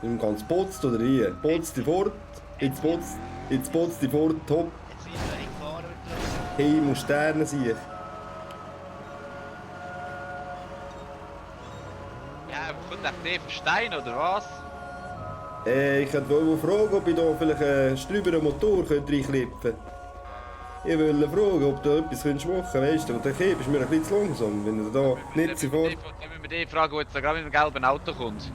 Im ganz Potzt oder hier? Potzt die fort, jetzt potzt die fort, top. Jetzt ist er hingefahren mit der Hey, muss Sterne sein. Ja, kommt nach dem Stein oder was? Ich wollte fragen, ob ich da vielleicht einen strüberen Motor reinklippen könnte. Ich wollte fragen, ob du etwas machen könntest, weißt du? Und dann bist du mir ein bisschen zu langsam, wenn du da nicht sofort... Dann müssen wir den fragen, wo jetzt da gerade mit dem gelben Auto kommt.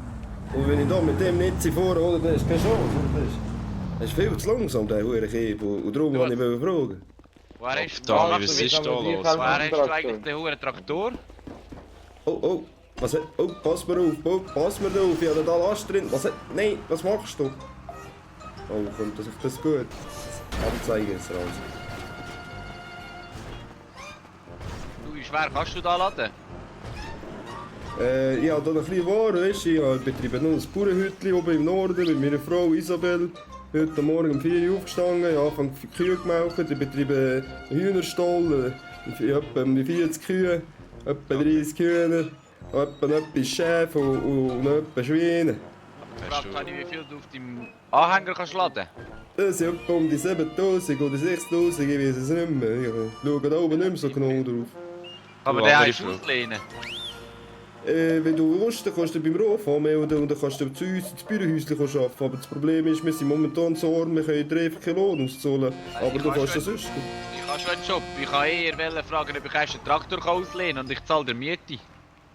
Und wenn ich da mit dem nicht sofort, oder, dann hast du keine Chance. Das ist viel zu langsam, der Hurenkieb. Und darum wollte ich fragen. Woher ist Dani, was ist da los? Woher hast du eigentlich den hohen Traktor? Oh, was... Oh, pass mir auf, pass mir auf, ich habe da Last drin. Was... Nein, was machst du? Oh, kommt das gut? Anzeige ist raus. Du, wie schwer kannst du da laden? Ich habe hier noch ein bisschen Ware, weißt du, ich betreibe noch ein Bauernhütchen oben im Norden mit meiner Frau Isabel. Heute Morgen um 4 Uhr aufgestanden, ich habe angefangen die Kühe gemelkt, ich betreibe einen Hühnerstall, etwa 40 Kühe, etwa 30 Hühner, etwa Schäfe und etwa Schweine. Fragt Tani, wie viel du auf deinem Anhänger kannst laden? Das sind etwa um die 7000 oder 6000, ich weiß es nicht mehr. Ich schaue da oben nicht mehr so genau drauf. Aber Du, der andere ist Frage. auslehnen. Wenn du willst, dann kannst du beim ROF anmelden und dann kannst du zu uns ins Bürohäuschen arbeiten. Aber das Problem ist, wir sind momentan so arm, wir können dir einfach keinen Lohn auszahlen. Aber du kannst das sonst. Ich habe schon einen Job. Ich kann eher fragen, ob ich einen Traktor auslehnen kann und ich zahle dir Miete.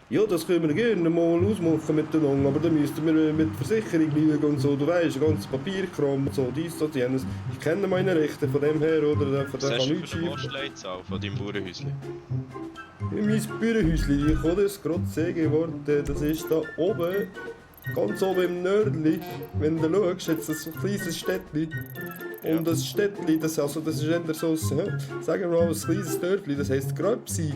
Ja, das können wir gerne mal ausmachen miteinander, aber dann müssten wir mit der Versicherung schauen und so, du weißt, ganzes Papierkram und so, dies, das, jenes. Ich kenne meine Rechte von dem her, oder? Von Was dem hast kann du nichts für eine schief. Postleitzahl von deinem Bauernhäuschen? In mein Bürohäuschen, ich kann das gerade sagen, warte, das ist da oben, ganz oben im Nördli. Wenn du schaust, jetzt ein kleines Städtli. Und das Städtli, das ist eher so ein, sagen wir mal, ein kleines Dörfli, das heisst Gröbseid.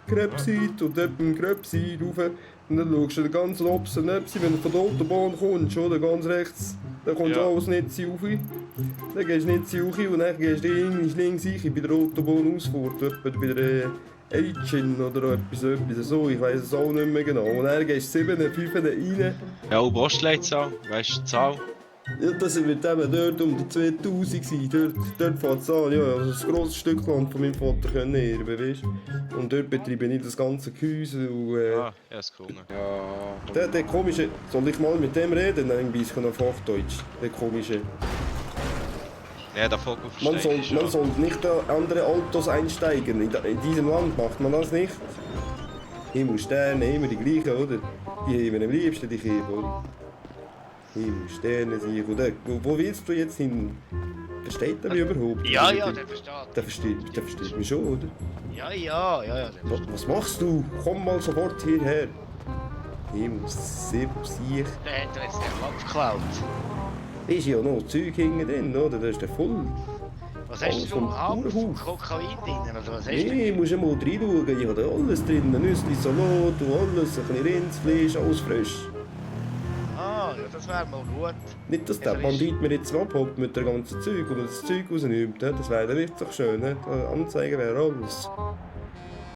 Gröbseid und dort beim Gröbseid rauf. Und dann schaust du den ganzen Obsten Nebsi, wenn du von der Autobahn kommst, oder ganz rechts, dann kommst du Ja. alles nicht rauf. Dann gehst du nicht rauf und dann gehst du links rein bei der Autobahnausfahrt, etwa bei der Eitchen oder etwas so, ich weiss es auch nicht mehr genau. Und dann gehst du 7, 5 rein. Ja, und Postleitzahl? Weißt du die Zahl? Ja, das wird eben dort um die 2000 sein. Dort fängt es an. Ja, also ein grosses Stück Land von meinem Vater können erben, weißt du. Und dort betreibe ich das ganze Gehäuse. Und, Ah, ja, ist cool. Ja. der komische... Soll ich mal mit dem reden? Ein bisschen auf Hochdeutsch. Der komische... Ja, der Vogel Man verstehe ich soll schon. nicht in andere Autos einsteigen. In diesem Land macht man das nicht. Himmelsterne, immer die gleichen, oder? Die haben wir am liebsten, die Kinder, oder? Himmelsterne, sich. Und wo willst du jetzt hin? Versteht er mich überhaupt? Ja, der versteht. Der versteht mich schon, oder? Ja. Was machst du? Komm mal sofort hierher. Himmelssieg. Der hat jetzt den Kopf geklaut. Da ist ja noch Zeug hinten drin, oder? Das ist der voll. Was Alles hast du vom Abend vom Bauernhof. Kokain drin? Oder was hast du? Nee, musst du mal reinschauen. Ich habe da alles drin. Nüssli, Salat und alles. Ein bisschen Rindsfleisch, alles frisch. Ah, ja, das wäre mal gut. Nicht, dass der Ja, Bandit mir jetzt abholt mit dem ganzen Zeug und das Zeug rausnimmt. Das wäre nicht so schön. Die Anzeige wäre alles.